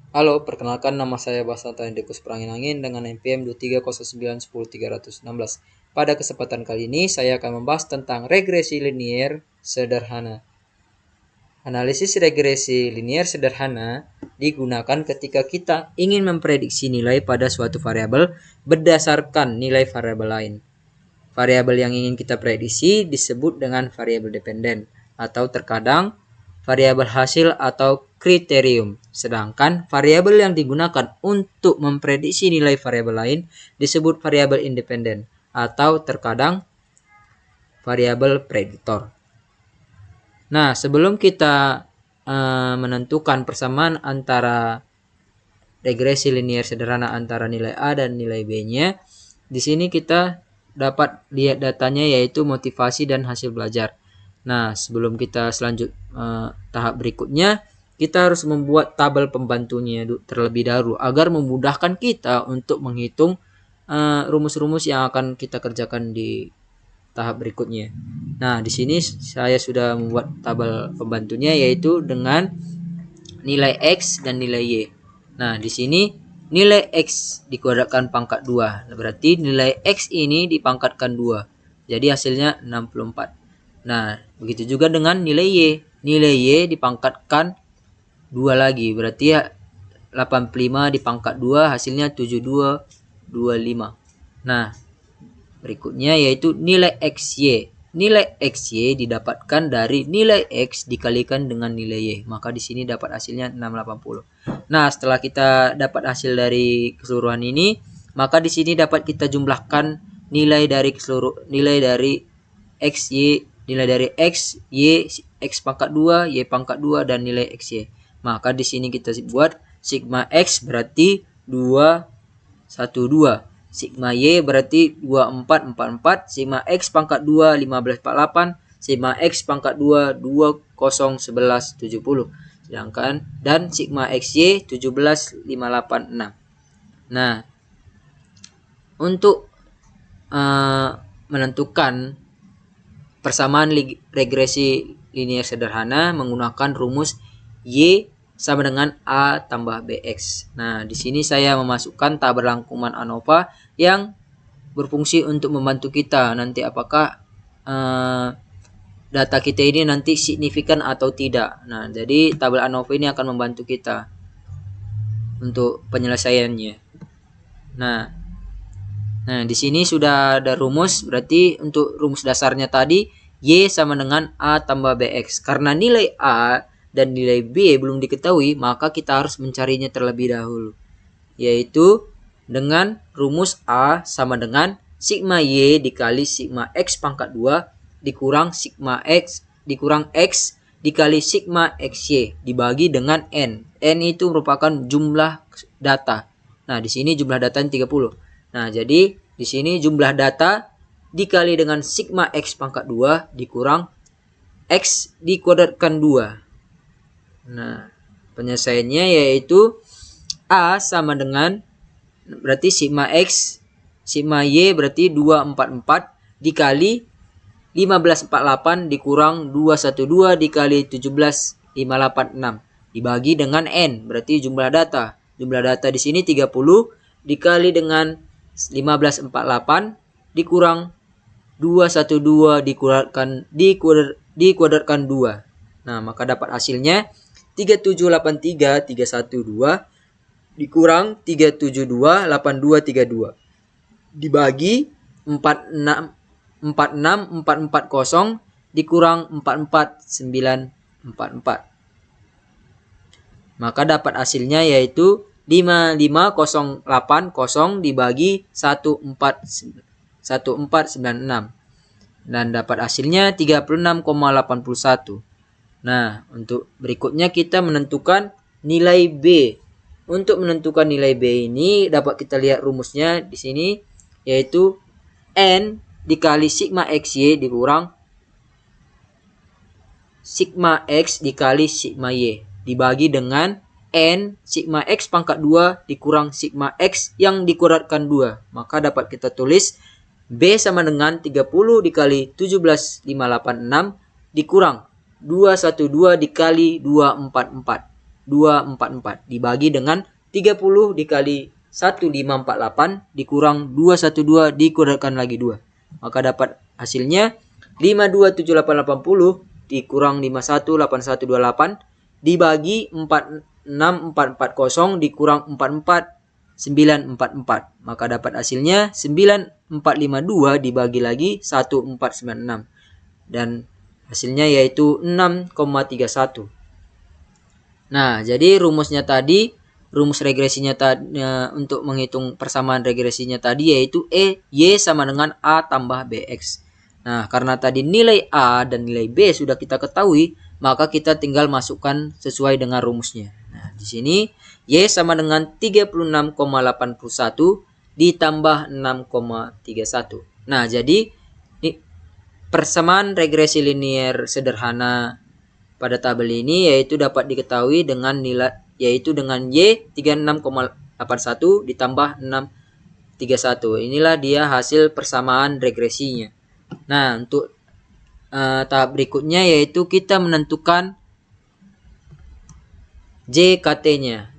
Halo, perkenalkan nama saya Basanta Endekus Perangin-Angin dengan NPM 2309100316. Pada kesempatan kali ini saya akan membahas tentang regresi linier sederhana. Analisis regresi linier sederhana digunakan ketika kita ingin memprediksi nilai pada suatu variabel berdasarkan nilai variabel lain. Variabel yang ingin kita prediksi disebut dengan variabel dependen atau terkadang variabel hasil atau kriterium. Sedangkan variabel yang digunakan untuk memprediksi nilai variabel lain disebut variabel independen atau terkadang variabel prediktor. Nah, sebelum kita menentukan persamaan antara regresi linier sederhana antara nilai A dan nilai B-nya, di sini kita dapat lihat datanya yaitu motivasi dan hasil belajar. Nah, sebelum kita tahap berikutnya, kita harus membuat tabel pembantunya terlebih dahulu agar memudahkan kita untuk menghitung rumus-rumus yang akan kita kerjakan di tahap berikutnya. Nah, di sini saya sudah membuat tabel pembantunya yaitu dengan nilai X dan nilai Y. Nah, di sini nilai X dikuadratkan pangkat 2. Berarti nilai X ini dipangkatkan 2. Jadi hasilnya 64. Nah, begitu juga dengan nilai Y. Nilai Y dipangkatkan 2 lagi. Berarti 85 dipangkat 2 hasilnya 7225. Nah, berikutnya yaitu nilai XY. Nilai XY didapatkan dari nilai X dikalikan dengan nilai Y. Maka di sini dapat hasilnya 680. Nah, setelah kita dapat hasil dari keseluruhan ini, maka di sini dapat kita jumlahkan nilai dari XY, nilai dari X, Y, X pangkat 2, Y pangkat 2 dan nilai XY. Maka di sini kita buat sigma X berarti 212. Sigma Y berarti 2444, sigma X pangkat 2 1548, sigma X pangkat 2 201170. Sedangkan dan sigma XY 17586. Nah, untuk menentukan persamaan regresi linier sederhana menggunakan rumus Y sama dengan A tambah BX. Nah, di sini saya memasukkan tabel rangkuman ANOVA yang berfungsi untuk membantu kita nanti apakah data kita ini nanti signifikan atau tidak. Nah, jadi tabel ANOVA ini akan membantu kita untuk penyelesaiannya. Nah, di sini sudah ada rumus, berarti untuk rumus dasarnya tadi Y sama dengan A tambah BX. Karena nilai A dan nilai B belum diketahui, maka kita harus mencarinya terlebih dahulu. Yaitu dengan rumus A sama dengan sigma Y dikali sigma X pangkat 2 dikurang sigma X dikurang X dikali sigma XY dibagi dengan N. N itu merupakan jumlah data. Nah, di sini jumlah datanya 30. Nah, jadi di sini jumlah data dikali dengan sigma X pangkat 2 dikurang X dikuadratkan 2. Nah, penyelesaiannya yaitu A sama dengan berarti sigma X, sigma Y berarti 244 dikali 1548 dikurang 212 dikali 17586 dibagi dengan N, berarti jumlah data. Jumlah data di sini 30 dikali dengan 1548 dikurang 212 dikuadratkan 2. Nah, maka dapat hasilnya 3783312 dikurang 3728232 dibagi 46440 dikurang 44944. Maka dapat hasilnya yaitu 55080 dibagi 1496 dan dapat hasilnya 36,81. Nah, untuk berikutnya kita menentukan nilai B. Untuk menentukan nilai B ini dapat kita lihat rumusnya di sini yaitu N dikali sigma XY dikurang sigma X dikali sigma Y dibagi dengan N sigma X pangkat 2 dikurang sigma X yang dikuadratkan 2. Maka dapat kita tulis B sama dengan 30 dikali 17586 dikurang 212 dikali 244 244 dibagi dengan 30 dikali 1548 dikurang 212 dikurangkan lagi 2. Maka dapat hasilnya 527880 dikurang 518128 dibagi 46440 dikurang 44944. Maka dapat hasilnya 9452 dibagi lagi 1496. Dan hasilnya yaitu 6,31. Nah, jadi rumus regresinya tadi untuk menghitung persamaan regresinya tadi yaitu Y sama dengan A tambah BX. Nah, karena tadi nilai A dan nilai B sudah kita ketahui, maka kita tinggal masukkan sesuai dengan rumusnya. Nah, di sini Y sama dengan 36,81 ditambah 6,31. Nah, jadi persamaan regresi linier sederhana pada tabel ini yaitu dapat diketahui dengan nilai yaitu dengan Y 36,81 ditambah 631. Inilah dia hasil persamaan regresinya. Nah, untuk tahap berikutnya yaitu kita menentukan JKT-nya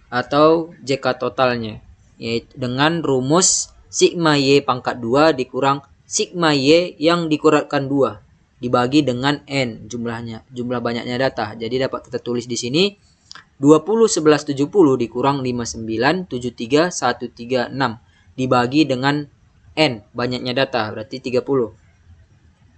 atau JK totalnya, yaitu dengan rumus sigma Y pangkat 2 dikurang sigma Y yang dikurangkan 2 dibagi dengan N jumlah banyaknya data. Jadi dapat kita tulis di sini 20 11 70 dikurang 59 73 136 dibagi dengan N banyaknya data berarti 30.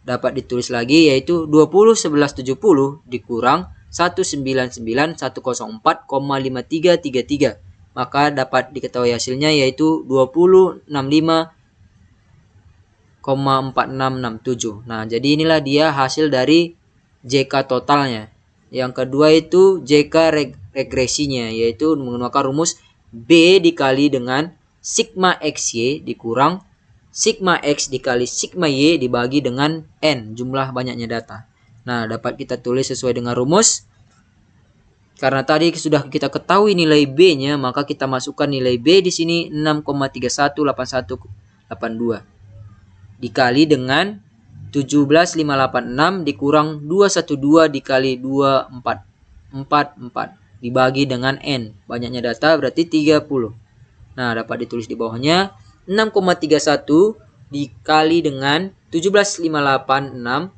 Dapat ditulis lagi yaitu 20 11 70 dikurang 199 104,5333. Maka dapat diketahui hasilnya yaitu 2065,4667. Nah, jadi inilah dia hasil dari JK totalnya. Yang kedua itu JK regresinya, yaitu menggunakan rumus B dikali dengan sigma XY dikurang sigma X dikali sigma Y dibagi dengan N jumlah banyaknya data. Nah, dapat kita tulis sesuai dengan rumus. Karena tadi sudah kita ketahui nilai B-nya, maka kita masukkan nilai B di sini 6,318182 dikali dengan 17.586 dikurang 212 dikali 2444 dibagi dengan N banyaknya data berarti 30. Nah, dapat ditulis di bawahnya 6,31 dikali dengan 17.586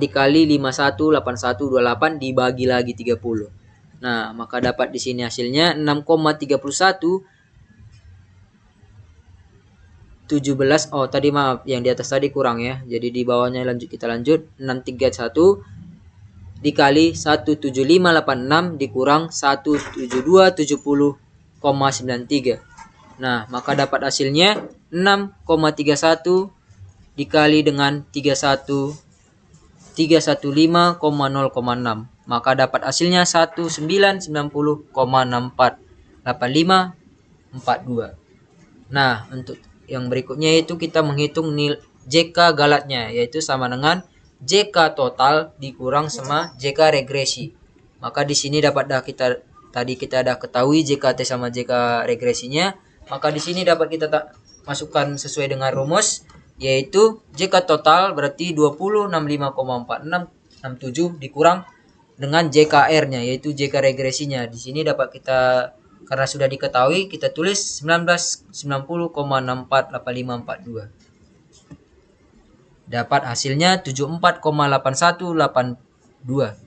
dikali 518128 dibagi lagi 30. Nah, maka dapat di sini hasilnya 6,31 17. Oh, tadi maaf, yang di atas tadi kurang ya. Jadi di bawahnya kita lanjut 631 dikali 17586 dikurang 17270,93. Nah, maka dapat hasilnya 6,31 dikali dengan 315,0,6. Maka dapat hasilnya 1990,648542. Nah, untuk yang berikutnya itu kita menghitung nilai JK galatnya, yaitu sama dengan JK total dikurang sama JK regresi. Maka di sini kita dah ketahui JKT sama JK regresinya. Maka di sini dapat kita masukkan sesuai dengan rumus, yaitu JK total berarti 2065,4667 dikurang dengan JKR-nya, yaitu JK regresinya. Di sini dapat kita, karena sudah diketahui, kita tulis 1990,648542. Dapat hasilnya 74,8182.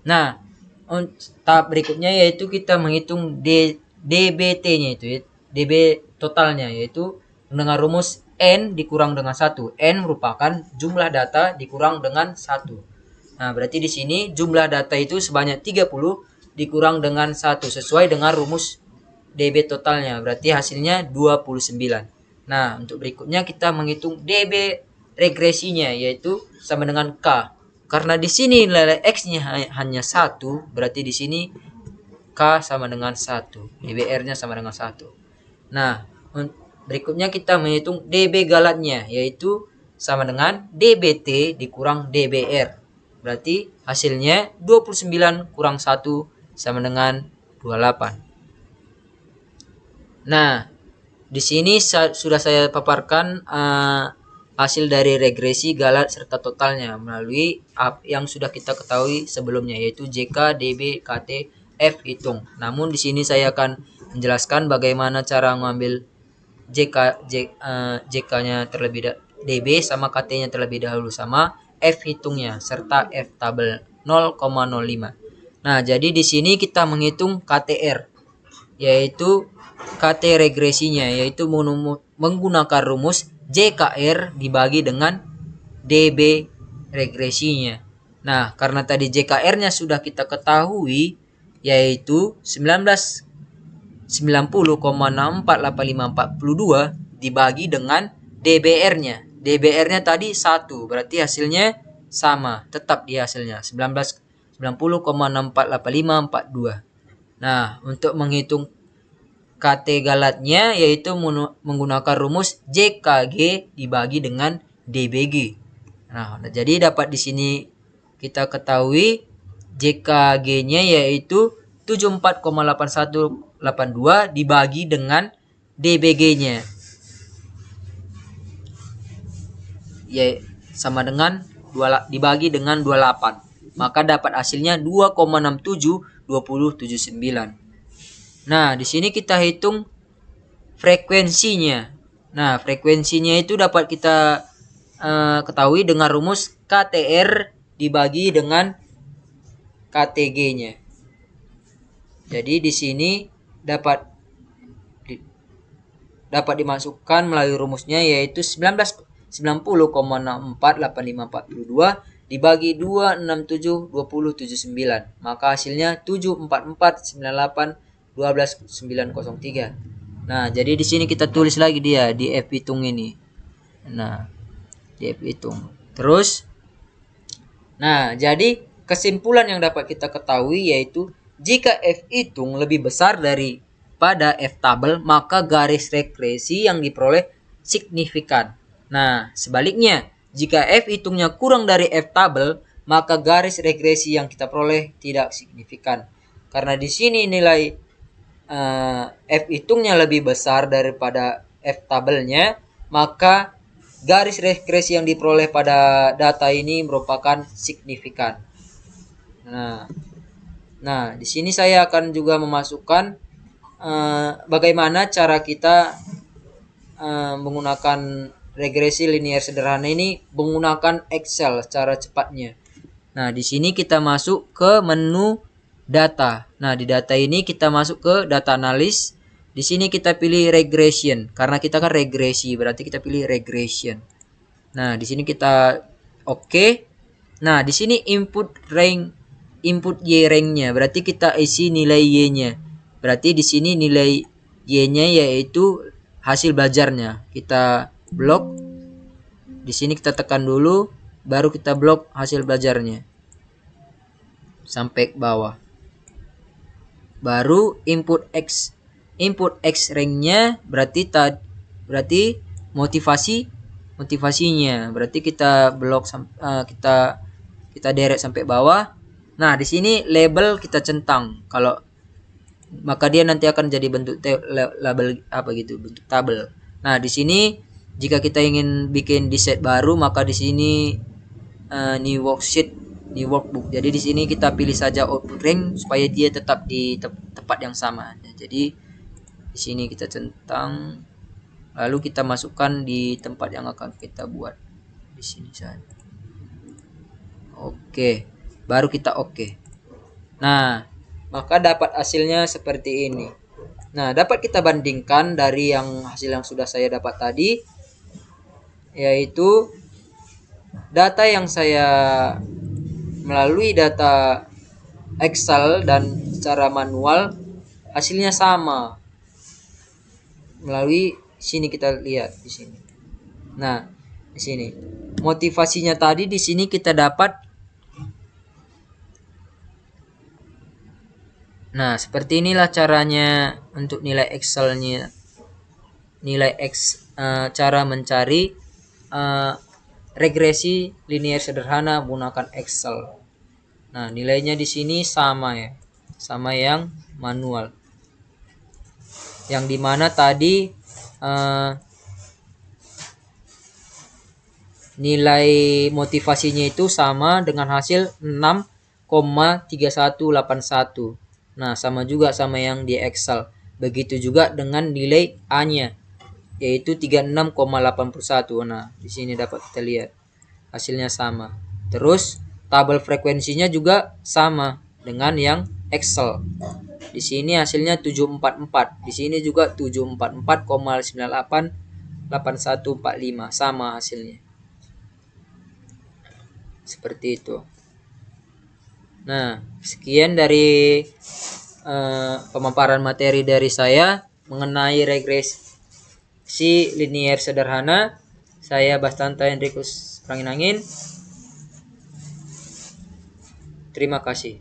Nah, tahap berikutnya yaitu kita menghitung DBT-nya itu, DB totalnya, yaitu dengan rumus N dikurang dengan 1. N merupakan jumlah data dikurang dengan 1. Nah, berarti di sini jumlah data itu sebanyak 30 dikurang dengan 1 sesuai dengan rumus DB totalnya. Berarti hasilnya 29. Nah, untuk berikutnya kita menghitung DB regresinya, yaitu sama dengan K. Karena di sini nilai X-nya hanya 1, berarti di sini K sama dengan 1. DBR-nya sama dengan 1. Nah, berikutnya kita menghitung DB galatnya, yaitu sama dengan DBT dikurang DBR. Berarti hasilnya 29 kurang 1 sama dengan 28. Nah, di sini sudah saya paparkan hasil dari regresi galat serta totalnya melalui yang sudah kita ketahui sebelumnya, yaitu JK, DB, KT, F hitung. Namun di sini saya akan menjelaskan bagaimana cara mengambil JK-nya terlebih DB sama KT-nya terlebih dahulu, sama F hitungnya serta F tabel 0,05. Nah, jadi di sini kita menghitung KTR, yaitu KT regresinya, yaitu menggunakan rumus JKR dibagi dengan DB regresinya. Nah, karena tadi JKR-nya sudah kita ketahui, yaitu 90,648542 dibagi dengan DBR-nya. DBR-nya tadi 1, berarti hasilnya sama, tetap di hasilnya 90,648542. Nah, untuk menghitung KT galatnya yaitu menggunakan rumus JKG dibagi dengan DBG. Nah, jadi dapat di sini kita ketahui JKG-nya yaitu 74,8182 dibagi dengan DBG-nya. Ya, sama dengan dibagi dengan 28. Maka dapat hasilnya 2,672079. Nah, di sini kita hitung frekuensinya. Nah, frekuensinya itu dapat kita ketahui dengan rumus KTR dibagi dengan KTG-nya. Jadi di sini dapat dimasukkan melalui rumusnya, yaitu 90,648542 dibagi 2672079. Maka hasilnya 74498 12903. Nah, jadi di sini kita tulis lagi dia di F hitung ini. Nah, di F hitung. Terus, nah, jadi kesimpulan yang dapat kita ketahui yaitu jika F hitung lebih besar daripada F tabel, maka garis regresi yang diperoleh signifikan. Nah, sebaliknya, jika F hitungnya kurang dari F tabel, maka garis regresi yang kita peroleh tidak signifikan. Karena di sini nilai F hitungnya lebih besar daripada F tabelnya, maka garis regresi yang diperoleh pada data ini merupakan signifikan. Nah, di sini saya akan juga memasukkan bagaimana cara kita menggunakan regresi linear sederhana ini menggunakan Excel secara cepatnya. Nah, di sini kita masuk ke menu data. Nah, di data ini kita masuk ke data analis. Di sini kita pilih regression karena kita kan regresi, berarti kita pilih regression. Nah, di sini kita oke. Nah, di sini input Y rank-nya, berarti kita isi nilai Y-nya. Berarti di sini nilai Y-nya yaitu hasil belajarnya. Kita blok. Di sini kita tekan dulu, baru kita blok hasil belajarnya sampai ke bawah. Baru input X rank-nya berarti motivasinya. Berarti kita blok kita deret sampai bawah. Nah, di sini label kita centang. Kalau maka dia nanti akan jadi bentuk label bentuk tabel. Nah, di sini jika kita ingin bikin di set baru, maka di sini new worksheet, new workbook. Jadi di sini kita pilih saja output rank supaya dia tetap di tempat yang sama. Jadi di sini kita centang, lalu kita masukkan di tempat yang akan kita buat di sini saja. Oke, baru kita oke. Nah, maka dapat hasilnya seperti ini. Nah, dapat kita bandingkan dari hasil yang sudah saya dapat tadi, yaitu data yang saya melalui data Excel dan secara manual hasilnya sama. Melalui sini kita lihat di sini. Nah, di sini motivasinya tadi di sini kita dapat. Nah, seperti inilah caranya untuk nilai Excel-nya. Cara mencari regresi linear sederhana menggunakan Excel. Nah, nilainya di sini sama ya, sama yang manual. Yang dimana tadi nilai motivasinya itu sama dengan hasil 6,3181. Nah, sama juga sama yang di Excel. Begitu juga dengan nilai A-nya, yaitu 36,81. Nah, di sini dapat kita lihat hasilnya sama. Terus tabel frekuensinya juga sama dengan yang Excel. Di sini hasilnya 744. Di sini juga 744,988145, sama hasilnya. Seperti itu. Nah, sekian dari pemaparan materi dari saya mengenai regresi linier sederhana. Saya Bastanta Hendrikus Pranginangin. Terima kasih.